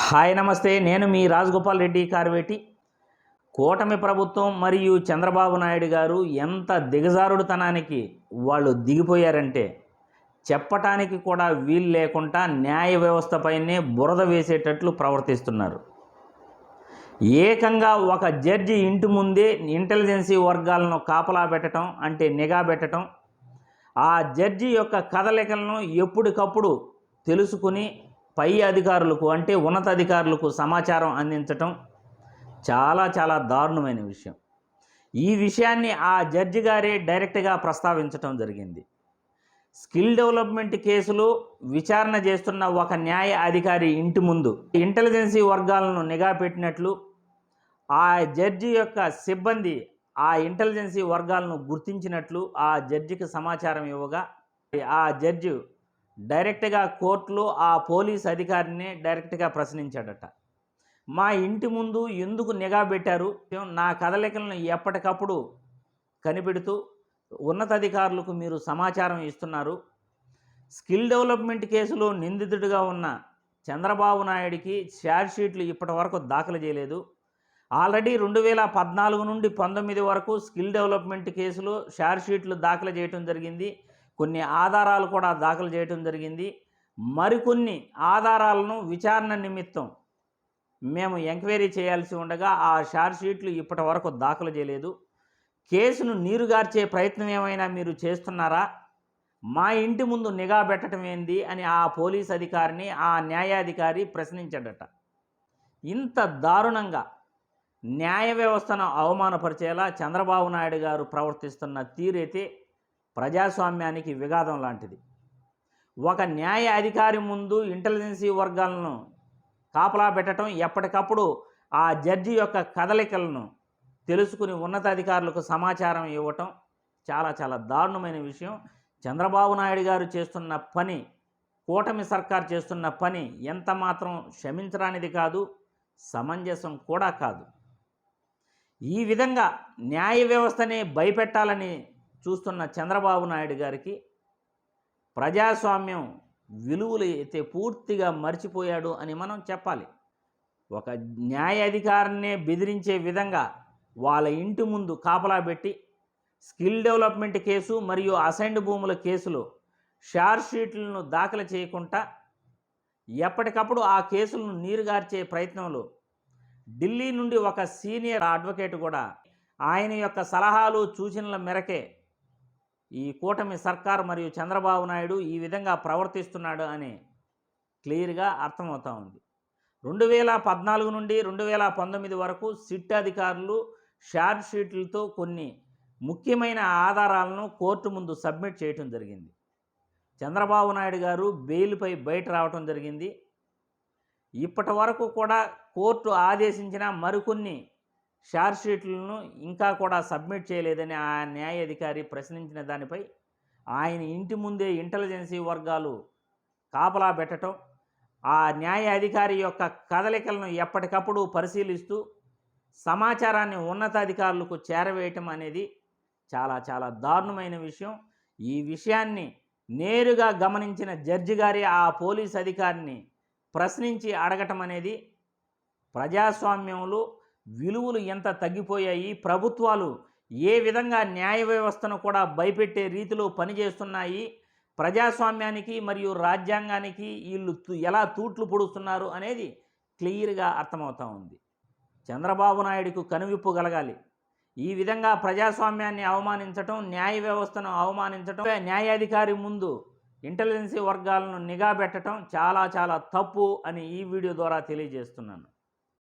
Hi నమస్తే, నేను మీ రాజగోపాల్ రెడ్డి కార్వేటి. కూటమి ప్రభుత్వం మరియు చంద్రబాబు నాయుడు గారు ఎంత దిగజారుడుతనానికి వాళ్ళు దిగిపోయారంటే చెప్పటానికి కూడా వీలు లేకుండా న్యాయ వ్యవస్థపైనే బురద వేసేటట్లు ప్రవర్తిస్తున్నారు. ఏకంగా ఒక జడ్జి ఇంటి ముందే ఇంటెలిజెన్సీ వర్గాలను కాపలా పెట్టడం, అంటే నిఘా పెట్టడం, ఆ జడ్జి యొక్క కదలికలను ఎప్పటికప్పుడు తెలుసుకుని పై అధికారులకు, అంటే ఉన్నతాధికారులకు సమాచారం అందించటం చాలా దారుణమైన విషయం. ఈ విషయాన్ని ఆ జడ్జి గారే డైరెక్ట్గా ప్రస్తావించటం జరిగింది. స్కిల్ డెవలప్మెంట్ కేసులో విచారణ చేస్తున్న ఒక న్యాయ అధికారి ఇంటి ముందు ఇంటెలిజెన్సీ వర్గాలను నిఘా పెట్టినట్లు ఆ జడ్జి యొక్క సిబ్బంది ఆ ఇంటెలిజెన్సీ వర్గాలను గుర్తించినట్లు ఆ జడ్జికి సమాచారం ఇవ్వగా, ఆ జడ్జి డైరెక్ట్గా కోర్టులో ఆ పోలీస్ అధికారిని డైరెక్ట్గా ప్రశ్నించాడట. మా ఇంటి ముందు ఎందుకు నిఘా పెట్టారు? నా కదలికలను ఎప్పటికప్పుడు కనిపెడుతూ ఉన్నతాధికారులకు మీరు సమాచారం ఇస్తున్నారు. స్కిల్ డెవలప్మెంట్ కేసులో నిందితుడిగా ఉన్న చంద్రబాబు నాయుడికి ఛార్జ్ షీట్లు ఇప్పటి వరకు దాఖలు చేయలేదు. ఆల్రెడీ 2014 నుండి 19 వరకు స్కిల్ డెవలప్మెంట్ కేసులో ఛార్జ్ షీట్లు దాఖలు చేయడం జరిగింది. కొన్ని ఆధారాలు కూడా దాఖలు చేయడం జరిగింది. మరికొన్ని ఆధారాలను విచారణ నిమిత్తం మేము ఎంక్వైరీ చేయాల్సి ఉండగా ఆ ఛార్జ్ షీట్లు ఇప్పటి వరకు దాఖలు చేయలేదు. కేసును నీరుగార్చే ప్రయత్నం ఏమైనా మీరు చేస్తున్నారా? మా ఇంటి ముందు నిఘా పెట్టడం ఏంది అని ఆ పోలీస్ అధికారిని ఆ న్యాయాధికారి ప్రశ్నించాడట. ఇంత దారుణంగా న్యాయ వ్యవస్థను అవమానపరిచేలా చంద్రబాబు నాయుడు గారు ప్రవర్తిస్తున్న తీరైతే ప్రజాస్వామ్యానికి విఘాతం లాంటిది. ఒక న్యాయ అధికారి ముందు ఇంటెలిజెన్సీ వర్గాలను కాపలా పెట్టడం, ఎప్పటికప్పుడు ఆ జడ్జి యొక్క కదలికలను తెలుసుకుని ఉన్నతాధికారులకు సమాచారం ఇవ్వటం చాలా దారుణమైన విషయం. చంద్రబాబు నాయుడు గారు చేస్తున్న పని, కూటమి సర్కార్ చేస్తున్న పని ఎంత మాత్రం క్షమించరానిది కాదు, సమంజసం కూడా కాదు. ఈ విధంగా న్యాయ వ్యవస్థనే భయపెట్టాలని చూస్తున్న చంద్రబాబు నాయుడు గారికి ప్రజాస్వామ్యం విలువలు అయితే పూర్తిగా మర్చిపోయాడు అని మనం చెప్పాలి. ఒక న్యాయాధికారినే బెదిరించే విధంగా వాళ్ళ ఇంటి ముందు కాపలా పెట్టి స్కిల్ డెవలప్మెంట్ కేసు మరియు అసైన్డ్ భూముల కేసులో ఛార్జ్ షీట్లను దాఖలు చేయకుండా ఎప్పటికప్పుడు ఆ కేసులను నీరుగార్చే ప్రయత్నంలో ఢిల్లీ నుండి ఒక సీనియర్ అడ్వకేట్ కూడా ఆయన యొక్క సలహాలు సూచనల మేరకే ఈ కూటమి సర్కార్ మరియు చంద్రబాబు నాయుడు ఈ విధంగా ప్రవర్తిస్తున్నాడు అని క్లియర్గా అర్థమవుతూ ఉంది. 2014 నుండి 2019 వరకు సిట్ అధికారులు ఛార్జ్ షీట్లతో కొన్ని ముఖ్యమైన ఆధారాలను కోర్టు ముందు సబ్మిట్ చేయటం జరిగింది. చంద్రబాబు నాయుడు గారు బెయిల్పై బయట రావటం జరిగింది. ఇప్పటి వరకు కూడా కోర్టు ఆదేశించిన మరికొన్ని ఛార్జ్ షీట్లను ఇంకా కూడా సబ్మిట్ చేయలేదని ఆ న్యాయాధికారి ప్రశ్నించిన దానిపై ఆయన ఇంటి ముందే ఇంటెలిజెన్సీ వర్గాలు కాపలా పెట్టడం, ఆ న్యాయాధికారి యొక్క కదలికలను ఎప్పటికప్పుడు పరిశీలిస్తూ సమాచారాన్ని ఉన్నతాధికారులకు చేరవేయటం అనేది చాలా దారుణమైన విషయం. ఈ విషయాన్ని నేరుగా గమనించిన జడ్జి గారి ఆ పోలీస్ అధికారిని ప్రశ్నించి అడగటం అనేది ప్రజాస్వామ్యంలో విలువలు ఎంత తగ్గిపోయాయి, ప్రభుత్వాలు ఏ విధంగా న్యాయ వ్యవస్థను కూడా భయపెట్టే రీతిలో పనిచేస్తున్నాయి, ప్రజాస్వామ్యానికి మరియు రాజ్యాంగానికి వీళ్ళు ఎలా తూట్లు పొడుస్తున్నారు అనేది క్లియర్గా అర్థమవుతూ ఉంది. చంద్రబాబు నాయుడుకు కనువిప్పు కలగాలి. ఈ విధంగా ప్రజాస్వామ్యాన్ని అవమానించటం, న్యాయ వ్యవస్థను అవమానించటం, న్యాయాధికారి ముందు ఇంటెలిజెన్సీ వర్గాలను నిఘా పెట్టడం చాలా తప్పు అని ఈ వీడియో ద్వారా తెలియజేస్తున్నాను.